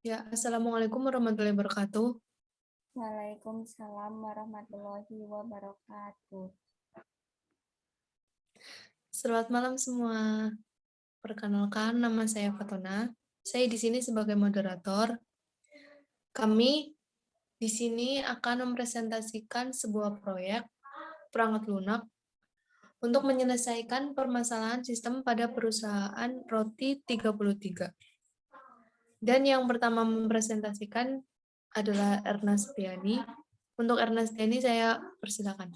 Ya, Assalamualaikum warahmatullahi wabarakatuh. Waalaikumsalam warahmatullahi wabarakatuh. Selamat malam semua. Perkenalkan, nama saya Fatona. Saya di sini sebagai moderator. Kami di sini akan mempresentasikan sebuah proyek perangkat lunak untuk menyelesaikan permasalahan sistem pada perusahaan Roti 33. Dan yang pertama mempresentasikan adalah Erna Setiani. Untuk Erna Setiani saya persilakan.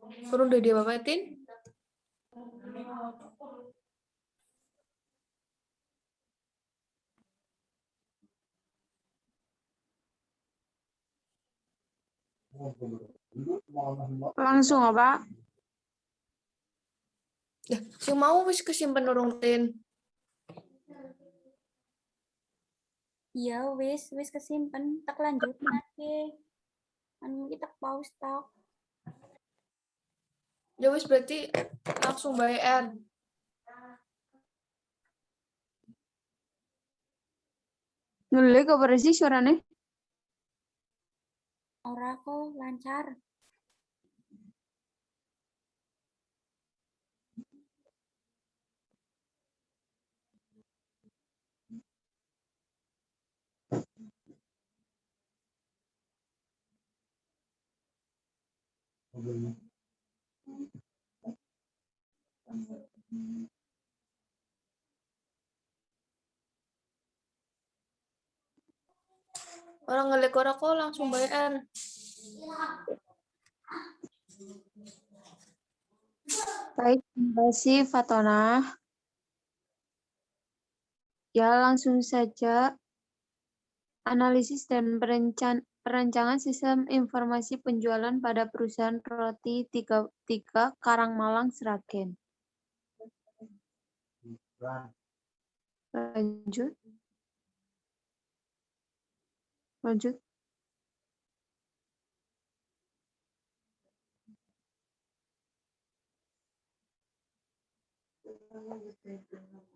Perlu udah diapatin? Langsung apa? Ya, si mau wis kesimpen urung tin. Ya wis kesimpen tak lanjut nake. Anu kita pause tak. Ya wis berarti langsung bayar. Ngelek apa sih suaranya? Ora kok lancar. Orang ngelek ora kok langsung bayar. Baik, terima kasih Fatona. Ya, langsung saja. Analisis dan perancangan sistem informasi penjualan pada perusahaan Roti 33 Karangmalang, Sragen. Lanjut. Lanjut.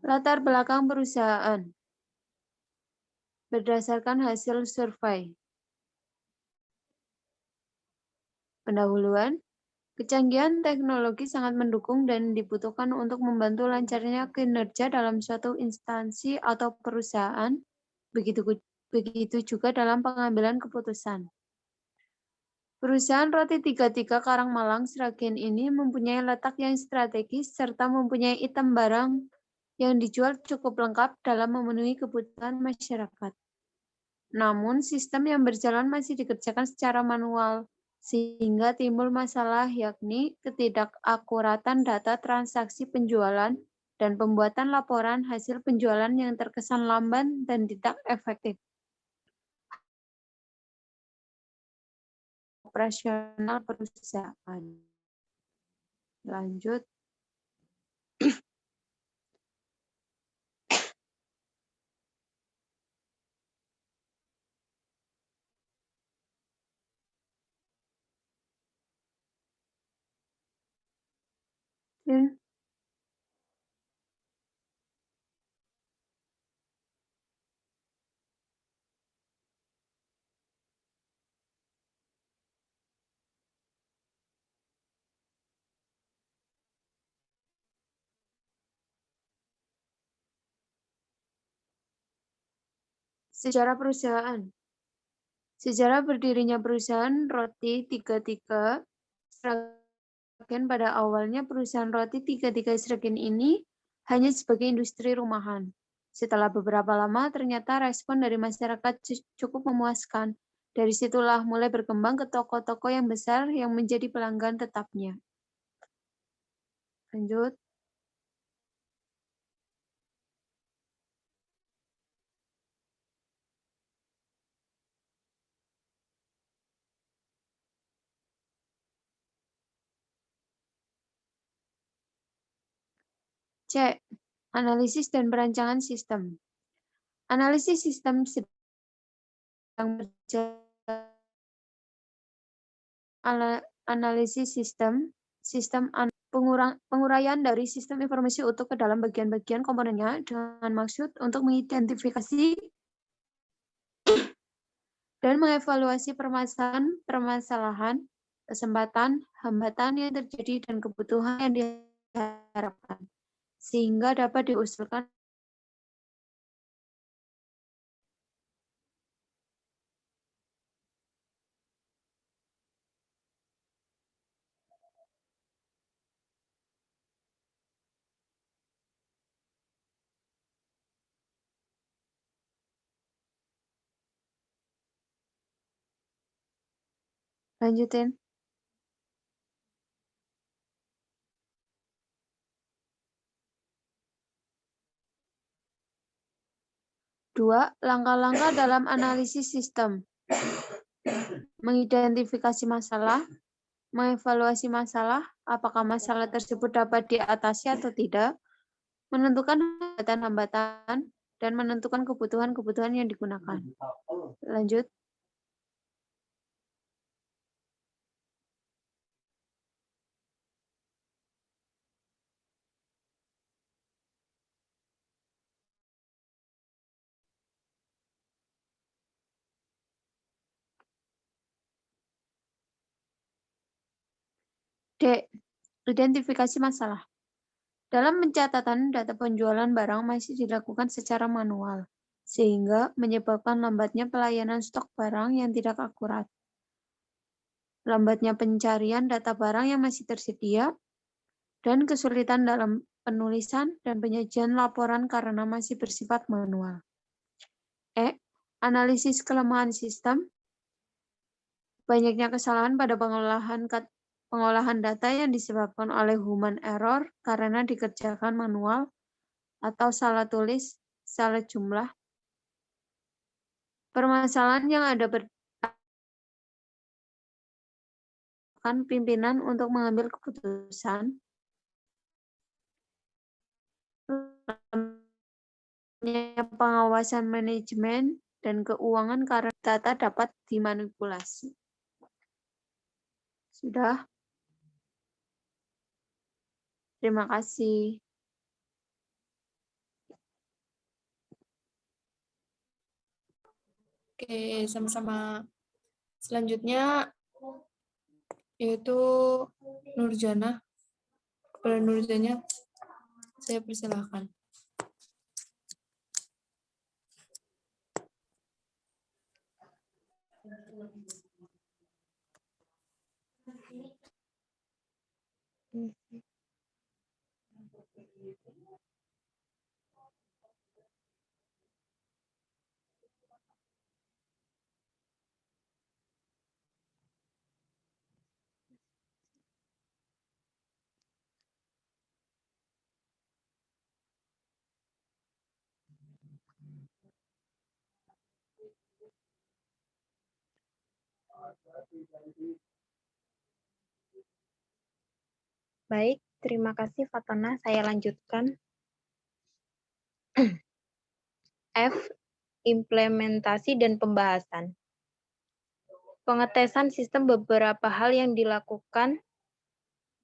Latar belakang perusahaan. Berdasarkan hasil survei. Pendahuluan. Kecanggihan teknologi sangat mendukung dan dibutuhkan untuk membantu lancarnya kinerja dalam suatu instansi atau perusahaan, begitu juga dalam pengambilan keputusan. Perusahaan Roti 33 Karangmalang, Sragen ini mempunyai letak yang strategis serta mempunyai item barang yang dijual cukup lengkap dalam memenuhi kebutuhan masyarakat. Namun, sistem yang berjalan masih dikerjakan secara manual, sehingga timbul masalah yakni ketidakakuratan data transaksi penjualan dan pembuatan laporan hasil penjualan yang terkesan lamban dan tidak efektif. operasional perusahaan. Lanjut. Sejarah perusahaan. Sejarah berdirinya perusahaan Roti 33 Sragen. Pada awalnya perusahaan Roti 33 Sragen ini hanya sebagai industri rumahan. Setelah beberapa lama ternyata respon dari masyarakat cukup memuaskan. Dari situlah mulai berkembang ke toko-toko yang besar yang menjadi pelanggan tetapnya. Lanjut. C. Analisis dan perancangan sistem. Analisis sistem sedang berjalan. Analisis sistem penguraian dari sistem informasi utuh ke dalam bagian-bagian komponennya dengan maksud untuk mengidentifikasi dan mengevaluasi permasalahan, kesempatan, hambatan yang terjadi dan kebutuhan yang diharapkan, sehingga dapat diusulkan. Lanjutin. 2. Langkah-langkah dalam analisis sistem. Mengidentifikasi masalah, mengevaluasi masalah, apakah masalah tersebut dapat diatasi atau tidak, menentukan hambatan-hambatan, dan menentukan kebutuhan-kebutuhan yang digunakan. Lanjut. D. Identifikasi masalah. Dalam pencatatan data penjualan barang masih dilakukan secara manual, sehingga menyebabkan lambatnya pelayanan stok barang yang tidak akurat. Lambatnya pencarian data barang yang masih tersedia, dan kesulitan dalam penulisan dan penyajian laporan karena masih bersifat manual. E. Analisis kelemahan sistem. Banyaknya kesalahan pada pengolahan data yang disebabkan oleh human error karena dikerjakan manual atau salah tulis, salah jumlah. Permasalahan yang ada pimpinan untuk mengambil keputusan. Pengawasan manajemen dan keuangan karena data dapat dimanipulasi. Sudah. Terima kasih. Oke, sama-sama. Selanjutnya yaitu Nurjana. Kepada Nurjana, saya persilahkan. Baik, terima kasih Fatona. Saya lanjutkan. F. Implementasi dan pembahasan. Pengetesan sistem, beberapa hal yang dilakukan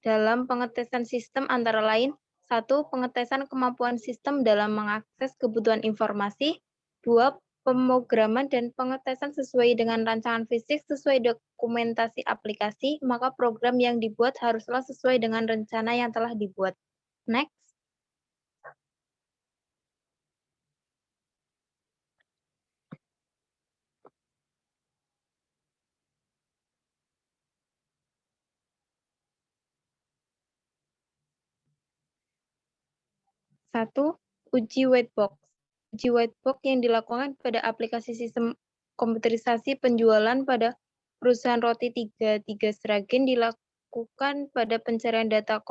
dalam pengetesan sistem antara lain: 1. Pengetesan kemampuan sistem dalam mengakses kebutuhan informasi. 2. Pemrograman dan pengetesan sesuai dengan rancangan fisik sesuai dokumentasi aplikasi, maka program yang dibuat haruslah sesuai dengan rencana yang telah dibuat. Next. Satu, uji white box. Uji white box yang dilakukan pada aplikasi sistem komputerisasi penjualan pada perusahaan roti 33 Sragen dilakukan pada pencarian data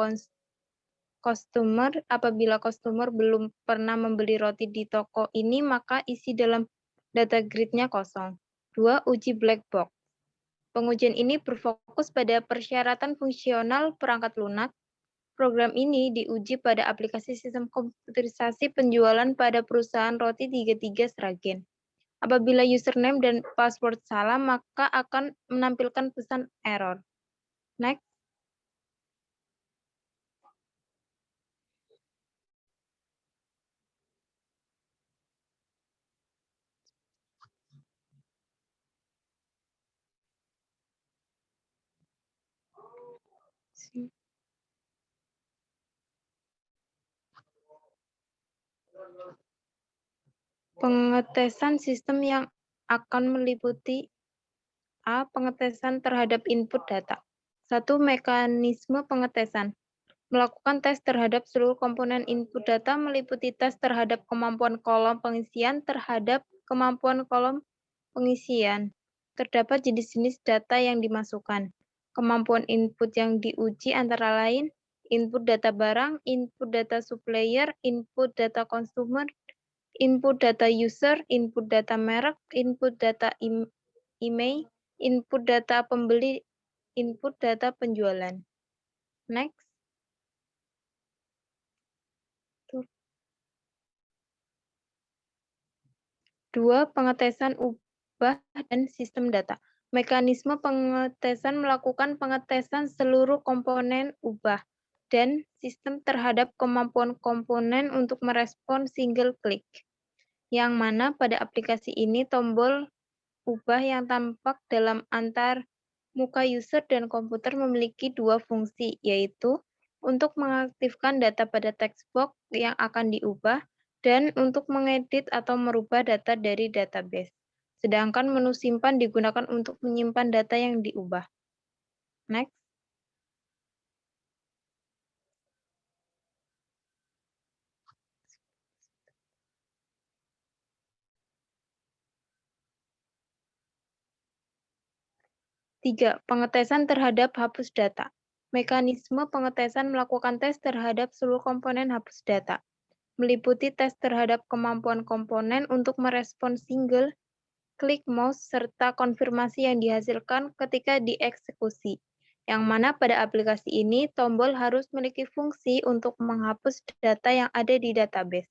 customer. Apabila customer belum pernah membeli roti di toko ini, maka isi dalam data grid-nya kosong. 2. Uji black box. Pengujian ini berfokus pada persyaratan fungsional perangkat lunak. Program ini diuji pada aplikasi sistem komputerisasi penjualan pada perusahaan roti 33 Sragen. Apabila username dan password salah, maka akan menampilkan pesan error. Next. Pengetesan sistem yang akan meliputi: A. Pengetesan terhadap input data. 1. Mekanisme pengetesan. Melakukan tes terhadap seluruh komponen input data meliputi tes terhadap kemampuan kolom pengisian terhadap kemampuan kolom pengisian. Terdapat jenis-jenis data yang dimasukkan. Kemampuan input yang diuji antara lain input data barang, input data supplier, input data consumer, input data user, input data merek, input data email, input data pembeli, input data penjualan. Next. 2. Pengetesan ubah dan sistem data. Mekanisme pengetesan melakukan pengetesan seluruh komponen ubah dan sistem terhadap kemampuan komponen untuk merespon single click, yang mana pada aplikasi ini tombol ubah yang tampak dalam antar muka user dan komputer memiliki dua fungsi, yaitu untuk mengaktifkan data pada text box yang akan diubah dan untuk mengedit atau merubah data dari database. Sedangkan menu simpan digunakan untuk menyimpan data yang diubah. Next. Tiga, pengetesan terhadap hapus data. Mekanisme pengetesan melakukan tes terhadap seluruh komponen hapus data. Meliputi tes terhadap kemampuan komponen untuk merespon single klik mouse serta konfirmasi yang dihasilkan ketika dieksekusi, yang mana pada aplikasi ini tombol harus memiliki fungsi untuk menghapus data yang ada di database.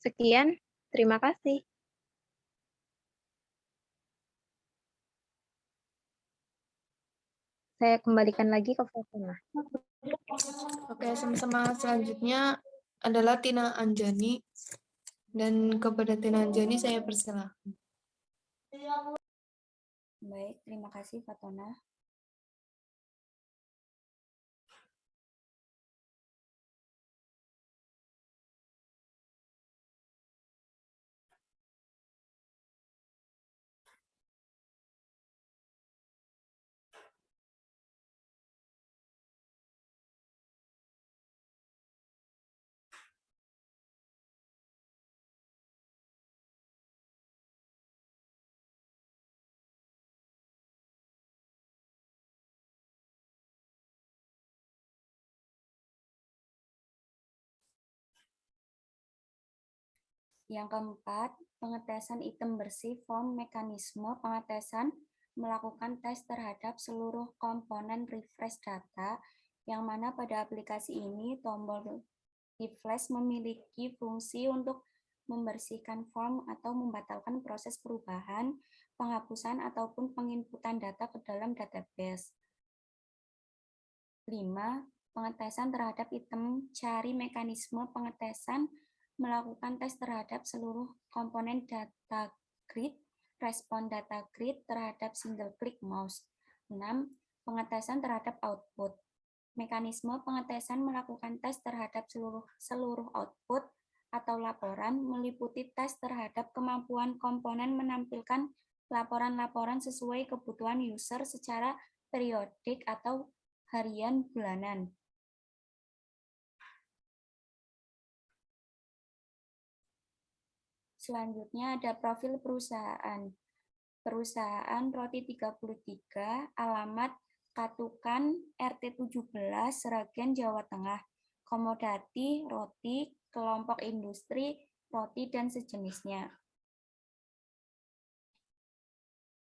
Sekian, terima kasih. Saya kembalikan lagi ke Fatona. Oke, sama-sama. Selanjutnya adalah Tina Anjani. Dan kepada Tina Anjani saya persilahkan. Baik, terima kasih Fatona. Yang keempat, pengetesan item bersih form. Mekanisme pengetesan melakukan tes terhadap seluruh komponen refresh data yang mana pada aplikasi ini tombol di flash memiliki fungsi untuk membersihkan form atau membatalkan proses perubahan, penghapusan, ataupun penginputan data ke dalam database. 5. Pengetesan terhadap item. Cari mekanisme pengetesan, melakukan tes terhadap seluruh komponen data grid, respon data grid terhadap single click mouse. 6. Pengetesan terhadap output. Mekanisme pengetesan melakukan tes terhadap seluruh output atau laporan, meliputi tes terhadap kemampuan komponen menampilkan laporan-laporan sesuai kebutuhan user secara periodik atau harian bulanan. Selanjutnya ada profil perusahaan. Perusahaan Roti 33, alamat Katukan RT 17, Sragen, Jawa Tengah. Komoditi, roti, kelompok industri, roti, dan sejenisnya.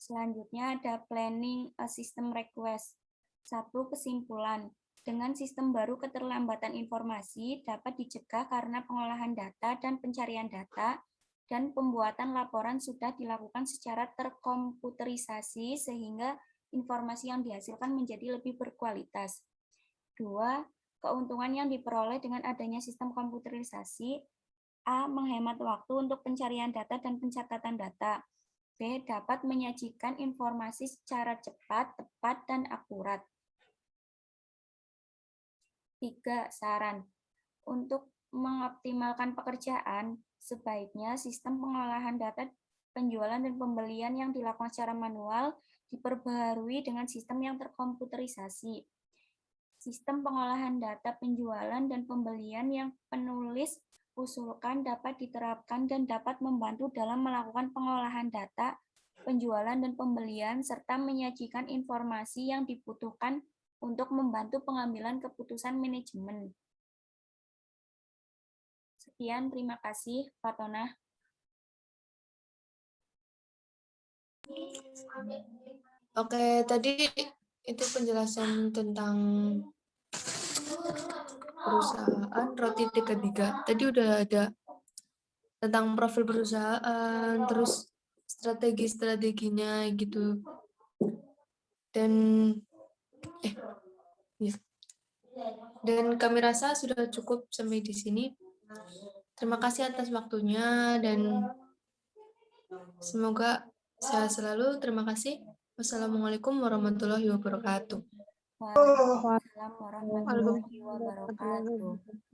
Selanjutnya ada planning a system request. 1. Kesimpulan. Dengan sistem baru keterlambatan informasi dapat dicegah karena pengolahan data dan pencarian data dan pembuatan laporan sudah dilakukan secara terkomputerisasi sehingga informasi yang dihasilkan menjadi lebih berkualitas. 2. Keuntungan yang diperoleh dengan adanya sistem komputerisasi. A. Menghemat waktu untuk pencarian data dan pencatatan data. B. Dapat menyajikan informasi secara cepat, tepat, dan akurat. 3. Saran. Untuk mengoptimalkan pekerjaan, sebaiknya sistem pengolahan data penjualan dan pembelian yang dilakukan secara manual diperbaharui dengan sistem yang terkomputerisasi. Sistem pengolahan data penjualan dan pembelian yang penulis usulkan dapat diterapkan dan dapat membantu dalam melakukan pengolahan data penjualan dan pembelian serta menyajikan informasi yang dibutuhkan untuk membantu pengambilan keputusan manajemen. Sekian, terima kasih, Fatona. Oke, tadi itu penjelasan tentang perusahaan Roti 33. Tadi udah ada tentang profil perusahaan, terus strategi-strateginya gitu. Dan kami rasa sudah cukup sampai di sini. Terima kasih atas waktunya dan semoga sehat selalu. Terima kasih. Wassalamualaikum warahmatullahi wabarakatuh. Waalaikumsalam warahmatullahi wabarakatuh.